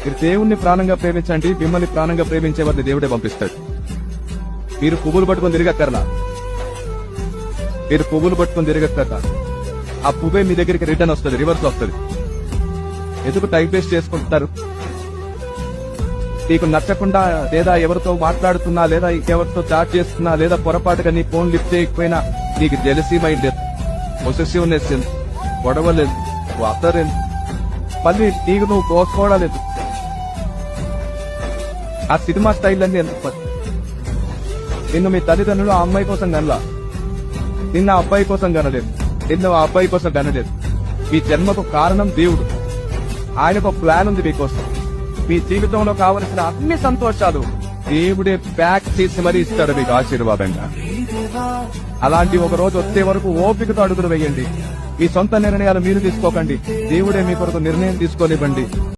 మీరు దేవుణ్ణి ప్రాణంగా ప్రేమించండి, మిమ్మల్ని ప్రాణంగా ప్రేమించే వారిని దేవుడే పంపిస్తాడు. మీరు పువ్వులు పట్టుకొని తిరగక్కర్లా, మీరు పువ్వులు పట్టుకొని తిరగక్కర్లా. ఆ పువ్వే మీ దగ్గరికి రిటర్న్ వస్తుంది, రివర్స్ వస్తుంది. ఎందుకు టైం వేస్ట్ చేసుకుంటారు? నీకు నచ్చకుండా లేదా ఎవరితో మాట్లాడుతున్నా లేదా ఎవరితో చాట్ చేస్తున్నా లేదా పొరపాటుగా నీ ఫోన్ లిఫ్ట్ చేయకపోయినా నీకు జెలసీ మైండ్ లేదు, పొసెసివ్నెస్ లేదు, గొడవ లేదు, వాటర్ లేదు, మళ్ళీ నీకు నువ్వు కోసుకోవడలేదు. ఆ సినిమా స్టైల్ అన్ని ఎందుకు? నిన్ను మీ తల్లిదండ్రులు ఆ అమ్మాయి కోసం కనలా, నిన్న ఆ అబ్బాయి కోసం కనలేదు, నిన్ను ఆ అబ్బాయి కోసం కనలేదు. మీ జన్మకు కారణం దేవుడు. ఆయనకు ప్లాన్ ఉంది మీకోసం. మీ జీవితంలో కావలసిన అన్ని సంతోషాలు దేవుడే ప్యాక్ చేసి మరీ ఇస్తాడు మీకు ఆశీర్వాదంగా. అలాంటి ఒక రోజు వచ్చే వరకు ఓపికతో అడుగులు వేయండి. మీ సొంత నిర్ణయాలు మీరు తీసుకోకండి, దేవుడే మీ కొరకు నిర్ణయం తీసుకోనివ్వండి.